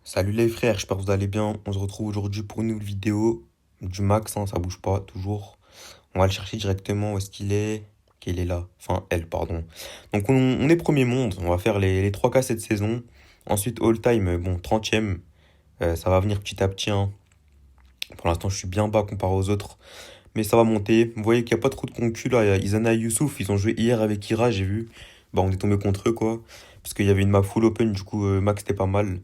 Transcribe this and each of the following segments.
Salut les frères, j'espère que vous allez bien. On se retrouve aujourd'hui pour une nouvelle vidéo du Max, hein, ça bouge pas, toujours. On va le chercher directement où est-ce qu'il est. Qu'il est là. Enfin, elle, pardon. Donc on est premier monde, on va faire les 3K cette saison. Ensuite, all time, bon, 30e. Ça va venir petit à petit, hein. Pour l'instant, je suis bien bas comparé aux autres. Mais ça va monter. Vous voyez qu'il n'y a pas trop de concus là. Il y a Izana et Youssouf, ils ont joué hier avec Ira, j'ai vu. Bah, on est tombé contre eux, quoi. Parce qu'il y avait une map full open, du coup, Max, c'était pas mal.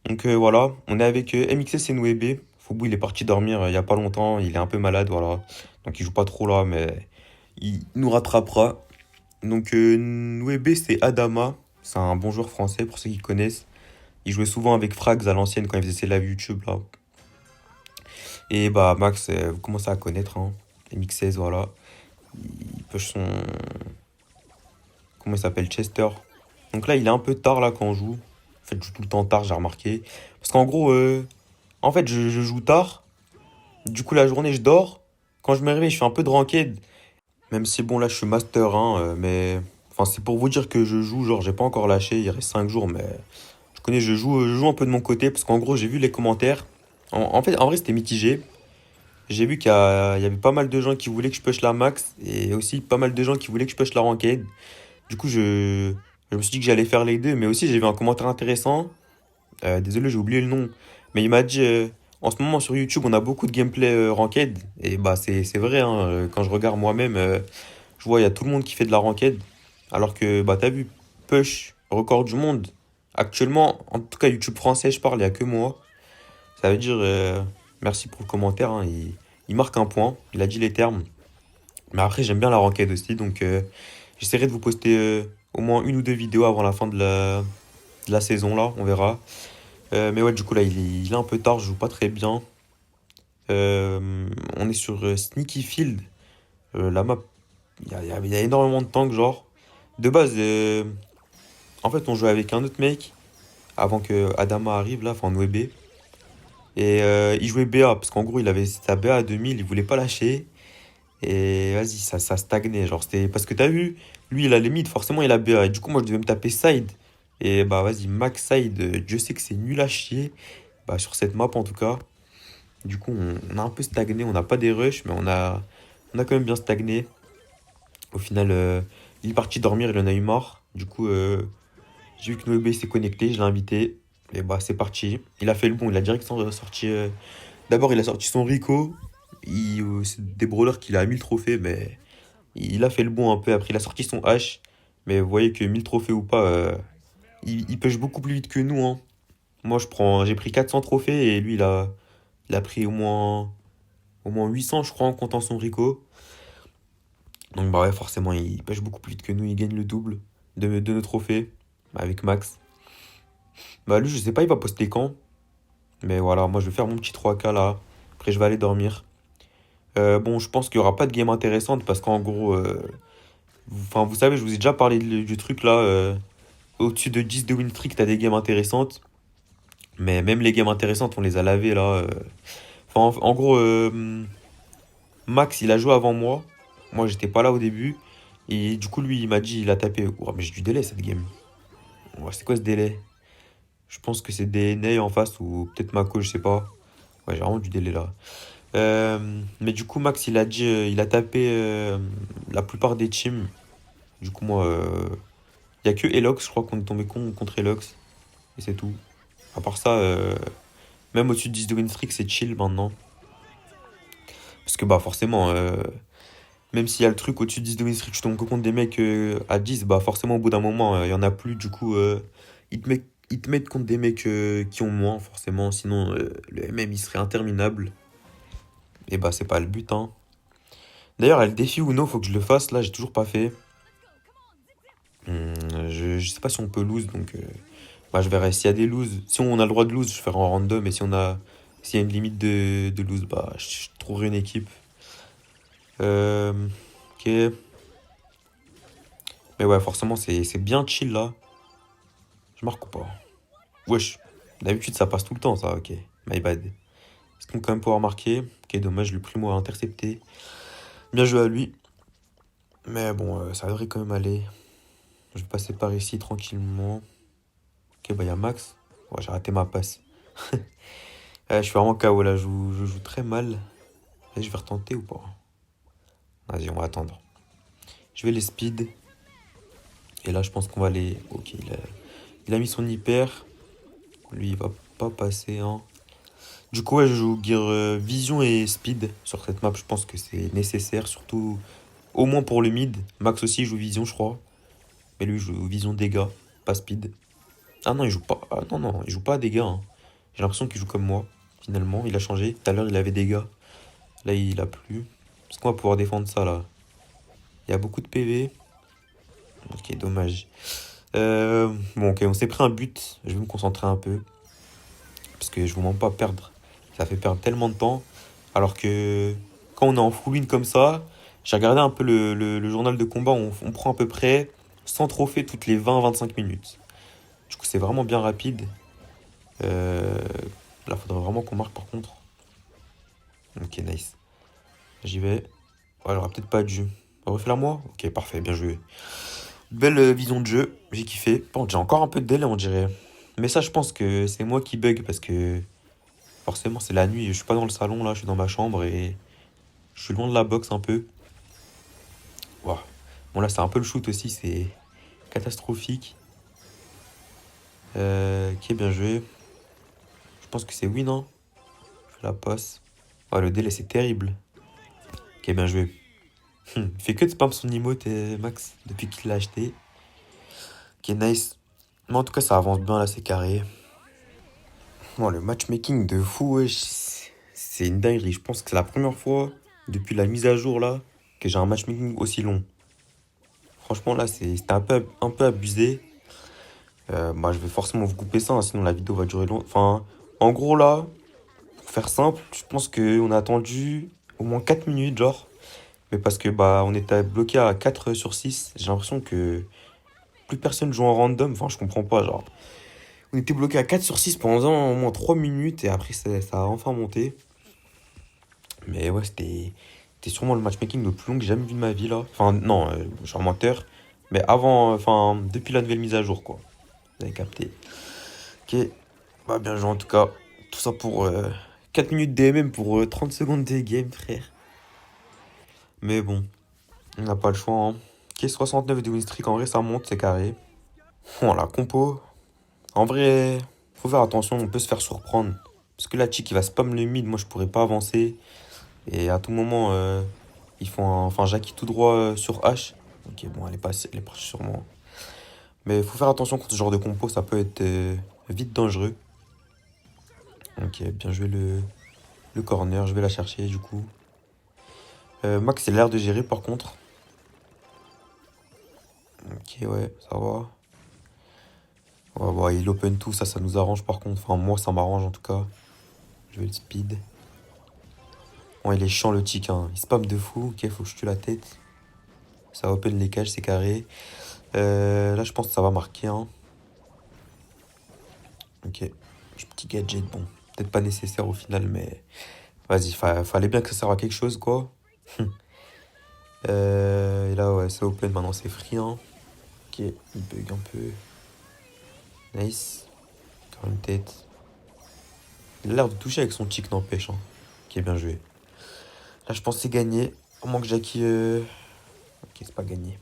Donc voilà, on est avec MXS et Nouébé. Foubou, il est parti dormir il y a pas longtemps, il est un peu malade, voilà. Donc il joue pas trop là, mais il nous rattrapera. Donc Nouébé, c'est Adama, c'est un bon joueur français pour ceux qui connaissent. Il jouait souvent avec Frags à l'ancienne quand il faisait ses lives YouTube là. Et bah Max, vous commencez à connaître, hein. MXS, voilà. Il push son... Comment il s'appelle? Chester. Donc là, il est un peu tard là quand on joue. En fait, je joue tout le temps tard, j'ai remarqué. Parce qu'en gros, en fait, je joue tard. Du coup, la journée, je dors. Quand je me réveille, je fais un peu de ranked. Même si, bon, là, je suis master, hein, mais... Enfin, c'est pour vous dire que je joue, genre, j'ai pas encore lâché, il reste 5 jours, mais... Je connais, je joue un peu de mon côté, parce qu'en gros, j'ai vu les commentaires. En fait, en vrai, c'était mitigé. J'ai vu qu'il y avait pas mal de gens qui voulaient que je push la max, et aussi pas mal de gens qui voulaient que je push la ranked. Du coup, je me suis dit que j'allais faire les deux, mais aussi, j'ai vu un commentaire intéressant. Désolé, j'ai oublié le nom. Mais il m'a dit, en ce moment sur YouTube, on a beaucoup de gameplay ranked. Et bah, c'est vrai, hein, quand je regarde moi-même, je vois, il y a tout le monde qui fait de la ranked. Alors que, bah, t'as vu, Push, record du monde. Actuellement, en tout cas, YouTube français, je parle, il n'y a que moi. Ça veut dire, merci pour le commentaire, hein, il marque un point, il a dit les termes. Mais après, j'aime bien la ranked aussi, donc j'essaierai de vous poster au moins une ou deux vidéos avant la fin de la saison, là, on verra. Mais ouais, du coup, là, il est un peu tard, je joue pas très bien. On est sur Sneaky Field. La map, il y a énormément de tanks, genre. De base, en fait, on jouait avec un autre mec avant que Adama arrive, là, enfin, Nwebe. Et il jouait BA, parce qu'en gros, il avait sa BA à 2000, il voulait pas lâcher. Et vas-y, ça stagnait. Genre, c'était. Parce que t'as vu, lui, il a les mid, forcément, il a BA. Et du coup, moi, je devais me taper side. Et bah, vas-y, max side, Dieu sait que c'est nul à chier. Bah, sur cette map, en tout cas. Du coup, on a un peu stagné. On n'a pas des rushs, mais on a quand même bien stagné. Au final, il est parti dormir, il en a eu marre. Du coup, j'ai vu que Noébé s'est connecté, je l'ai invité. Et bah, c'est parti. Il a fait le bon, il a direct sorti. D'abord, il a sorti son Rico. C'est des brawlers qu'il a à 1000 trophées, mais il a fait le bon un peu. Après, il a sorti son H. Mais vous voyez que 1000 trophées ou pas, il pêche beaucoup plus vite que nous, hein. Moi, j'ai pris 400 trophées et lui, il a pris au moins 800, je crois, en comptant son Rico. Donc, bah ouais, forcément, il pêche beaucoup plus vite que nous. Il gagne le double de nos trophées avec Max. Bah, lui, je sais pas, il va poster quand. Mais voilà, moi, je vais faire mon petit 3K là. Après, je vais aller dormir. Bon, je pense qu'il y aura pas de game intéressante parce qu'en gros, enfin, vous savez, je vous ai déjà parlé du truc là. Au-dessus de 10 de win streak, t'as des games intéressantes. Mais même les games intéressantes, on les a lavées là. Enfin, en gros, Max, il a joué avant moi. Moi, j'étais pas là au début. Et du coup, lui, il m'a dit, il a tapé. Oh, mais j'ai du délai cette game. Ouais, c'est quoi ce délai? Je pense que c'est des Ney en face ou peut-être Mako, je sais pas. Ouais, j'ai vraiment du délai là. Mais du coup, Max, il a dit, il a tapé la plupart des teams. Du coup, moi, il y a que Elox, je crois qu'on est tombé contre Elox. Et c'est tout. À part ça, même au-dessus de 10 de win streak, c'est chill maintenant. Parce que, bah, forcément, même s'il y a le truc au-dessus de 10 de win streak, tu tombes que contre des mecs à 10, bah, forcément, au bout d'un moment, il y en a plus. Du coup, ils te mettent contre des mecs qui ont moins, forcément. Sinon, le MM, il serait interminable. Et bah, c'est pas le but, hein. D'ailleurs, il y a le défi Uno, faut que je le fasse. Là, j'ai toujours pas fait. Je sais pas si on peut lose, donc bah, je verrai. S'il y a des loses, si on a le droit de lose, je ferai en random. Et si s'il y a une limite de lose, bah, je trouverai une équipe. Ok. Mais ouais, forcément, c'est bien chill là. Je marque ou pas? Wesh. D'habitude, ça passe tout le temps, ça. Ok. My bad. Est-ce qu'on va quand même pouvoir marquer? Ok, dommage, le primo a intercepté. Bien joué à lui. Mais bon, ça devrait quand même aller. Je vais passer par ici tranquillement. Ok, bah, il y a Max. Ouais, j'ai raté ma passe. Je suis vraiment KO là, je joue très mal. Et je vais retenter ou pas? Vas-y, on va attendre. Je vais les speed. Et là, je pense qu'on va les. Ok, il a mis son hyper. Lui, il va pas passer, hein. Du coup, ouais, je joue gear vision et speed sur cette map. Je pense que c'est nécessaire, surtout au moins pour le mid. Max aussi joue vision, je crois. Mais lui, il joue vision dégâts, pas speed. Ah non, il joue pas. Ah non, non, il joue pas à dégâts, hein. J'ai l'impression qu'il joue comme moi, finalement. Il a changé. Tout à l'heure, il avait dégâts. Là, il a plus. Est-ce qu'on va pouvoir défendre ça, là? Il y a beaucoup de PV. Ok, dommage. Bon, ok, on s'est pris un but. Je vais me concentrer un peu. Parce que je vous mens pas, perdre. Ça fait perdre tellement de temps. Alors que quand on est en full win comme ça, j'ai regardé un peu le journal de combat. On prend à peu près 100 trophées toutes les 20-25 minutes. Du coup, c'est vraiment bien rapide. Euh, Là, faudrait vraiment qu'on marque par contre. Ok, nice. J'y vais. Ouais, j'aurais peut-être pas dû. Refais-la moi? Ok, parfait, bien joué. Belle vision de jeu, j'ai kiffé. Bon, j'ai encore un peu de délai, on dirait. Mais ça, je pense que c'est moi qui bug parce que forcément, c'est la nuit. Je suis pas dans le salon là, je suis dans ma chambre et je suis loin de la boxe un peu. Ouah. Bon, là, c'est un peu le shoot aussi, c'est catastrophique. Qui est bien joué. Je pense que c'est win, hein. Je fais la passe. Ouais, le délai, c'est terrible. Qui est bien joué. Il fait que de spam son emote, Max, depuis qu'il l'a acheté. Qui est nice. Mais en tout cas, ça avance bien là, c'est carré. Bon, le matchmaking de fou, wesh, c'est une dinguerie. Je pense que c'est la première fois depuis la mise à jour là que j'ai un matchmaking aussi long. Franchement, là, c'était un peu abusé. Bah, je vais forcément vous couper ça, hein, sinon la vidéo va durer longtemps. Enfin, en gros, là, pour faire simple, je pense qu'on a attendu au moins 4 minutes, genre. Mais parce que bah on était bloqué à 4 sur 6. J'ai l'impression que plus personne joue en random. Enfin, je comprends pas, genre. On était bloqué à 4 sur 6 pendant au moins 3 minutes et après ça a enfin monté. Mais ouais, c'était sûrement le matchmaking le plus long que j'ai jamais vu de ma vie là. Enfin, non, je suis un menteur. Mais avant, enfin, depuis la nouvelle mise à jour, quoi. Vous avez capté. Ok, bah bien joué en tout cas. Tout ça pour 4 minutes DMM pour 30 secondes de game, frère. Mais bon, on n'a pas le choix, hein. Ok, 69 de win streak, en vrai ça monte, c'est carré. Bon, la compo, en vrai, faut faire attention, on peut se faire surprendre. Parce que là, Chick, il va spam le mid, moi je pourrais pas avancer. Et à tout moment, ils font un. Enfin, Jackie tout droit sur H. Ok, bon, elle est partie sur moi. Mais il faut faire attention contre ce genre de compo, ça peut être vite dangereux. Ok, bien joué le corner, je vais la chercher du coup. Max, c'est l'air de gérer par contre. Ok, ouais, ça va. Ouais, ouais, il open tout, ça nous arrange par contre. Enfin, moi, ça m'arrange en tout cas. Je vais le speed. Bon, il est chiant le tic, hein. Il spam de fou. Ok, faut que je tue la tête. Ça open les cages, c'est carré. Là, je pense que ça va marquer, hein. Ok. Petit gadget, bon. Peut-être pas nécessaire au final, mais vas-y, fallait bien que ça serve à quelque chose, quoi. Et là, ouais, c'est open, maintenant c'est free, hein. Ok, il bug un peu. Nice. Encore une tête. Il a l'air de toucher avec son tic, n'empêche, hein. Ok, bien joué. Là, je pense que c'est gagné. Au moins que Jackie. Ok, c'est pas gagné.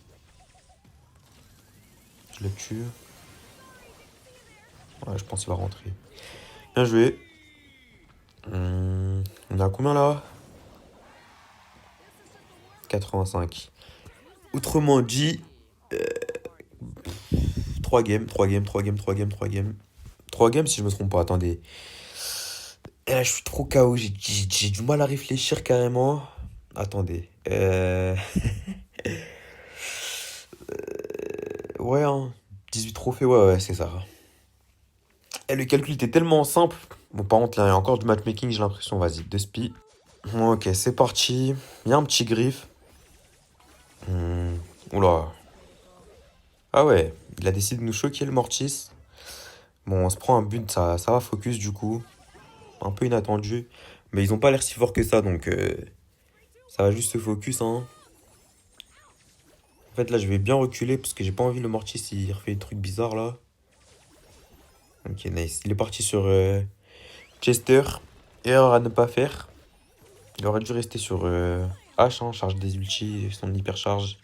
Je le tue. Ouais, je pense qu'il va rentrer. Bien joué. On est à combien là? 85. Autrement dit, 3 games, 3 games, 3 games, 3 games, 3 games. 3 games si je me trompe pas, attendez. Et là, je suis trop KO, j'ai du mal à réfléchir carrément. Attendez. Ouais, hein. 18 trophées, ouais, ouais, c'est ça. Et le calcul était tellement simple. Bon, par contre, là, il y a encore du matchmaking, j'ai l'impression. Vas-y, 2 spi. Ok, c'est parti. Il y a un petit griffe. Oula. Ah ouais, il a décidé de nous choquer le Mortis. Bon, on se prend un but, ça va focus du coup. Un peu inattendu. Mais ils ont pas l'air si forts que ça, donc ça va juste se focus, hein. En fait, là, je vais bien reculer parce que j'ai pas envie le Mortis, il refait des trucs bizarres là. Ok, nice. Il est parti sur Chester, erreur à ne pas faire. Il aurait dû rester sur H, hein, charge des ultis, son hypercharge.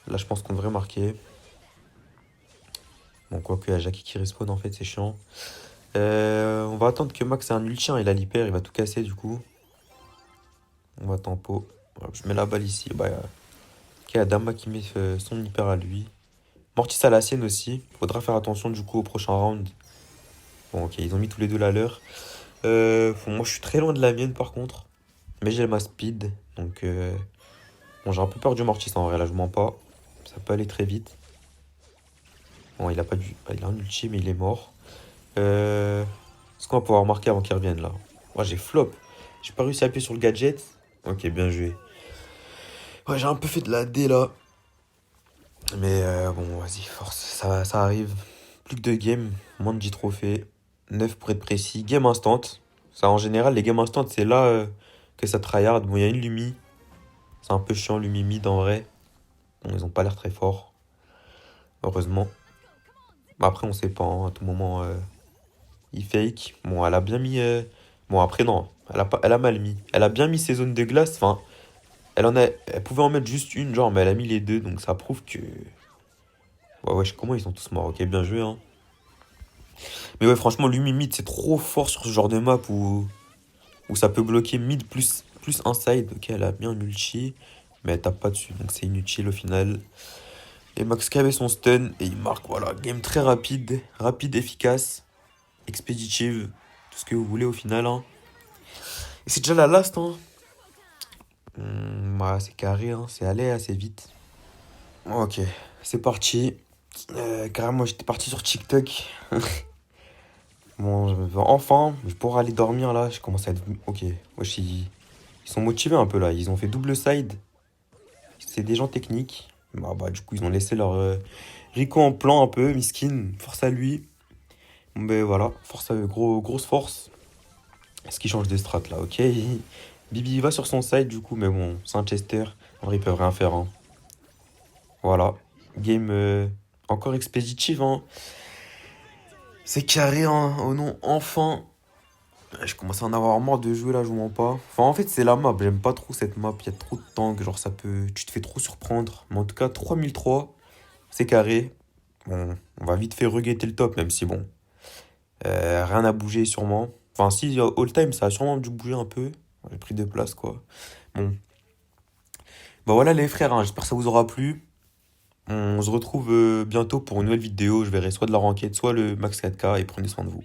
Là, je pense qu'on devrait marquer. Bon, quoique, il y a Jackie qui respawn, en fait, c'est chiant. On va attendre que Max ait un ulti, hein, il a l'hyper, il va tout casser, du coup. On va tempo. Voilà, je mets la balle ici. Bah, ok, Adama qui met son hyper à lui. Mortis à la sienne aussi. Faudra faire attention, du coup, au prochain round. Bon, ok, ils ont mis tous les deux la leur. Moi, je suis très loin de la mienne, par contre. Mais j'ai ma speed, donc... Bon, j'ai un peu peur du Mortis, en vrai, là, je mens pas. Ça peut aller très vite. Bon, il a pas du... Il a un ulti, mais il est mort. Est-ce qu'on va pouvoir marquer avant qu'il revienne, là? Moi, j'ai flop. J'ai pas réussi à appuyer sur le gadget. Ok, bien joué. Ouais, j'ai un peu fait de la D, là. Mais bon, vas-y, force. Ça arrive. Plus que 2 games. Moins de 10 trophées. 9 pour être précis. Game instant. Ça, en général, les games instant, c'est là que ça tryhard. Bon, il y a une Lumi. C'est un peu chiant, Lumi mid, en vrai. Bon, ils ont pas l'air très forts. Heureusement. Bah, après, on sait pas, hein, à tout moment, il fake. Bon, elle a bien mis. Bon, après, non. Elle a mal mis. Elle a bien mis ses zones de glace. Enfin, elle pouvait en mettre juste une, genre, mais elle a mis les deux. Donc, ça prouve que. Ouais, wesh, comment ils sont tous morts? Ok, bien joué, hein. Mais ouais, franchement, Lumi mid, c'est trop fort sur ce genre de map où ça peut bloquer mid plus inside. Ok, elle a bien un ulti. Mais elle tape pas dessus. Donc, c'est inutile au final. Et Max K avait son stun. Et il marque, voilà. Game très rapide. Rapide, efficace. Expéditive. Tout ce que vous voulez au final, hein. Et c'est déjà la last, hein. Ouais, c'est carré, hein. C'est allé assez vite. Ok, c'est parti. Carrément, j'étais parti sur TikTok. Bon, enfin, je pourrais aller dormir là. Je commence à être. Ok, wesh, ils sont motivés un peu là. Ils ont fait double side. C'est des gens techniques. Bah, du coup, ils ont laissé leur Rico en plan un peu. Miskin, force à lui. Bon, ben voilà, force grosse force. Est-ce qu'il change de strat là? Ok. Bibi va sur son side du coup, mais bon, c'est un Chester. En vrai, ils peuvent rien faire, hein. Voilà. Game encore expéditive, hein. C'est carré, hein. Oh non, enfin. Je commence à en avoir marre de jouer là, je mens pas. Enfin, en fait, c'est la map. J'aime pas trop cette map. Il y a trop de tanks. Genre, ça peut. Tu te fais trop surprendre. Mais en tout cas, 3003, c'est carré. Bon, on va vite fait regretter le top, même si bon. Rien à bouger, sûrement. Enfin, si, all time, ça a sûrement dû bouger un peu. J'ai pris 2 places, quoi. Bon. Bah voilà, les frères, hein, j'espère que ça vous aura plu. On se retrouve bientôt pour une nouvelle vidéo. Je verrai soit de la ranked, soit le max 4K et prenez soin de vous.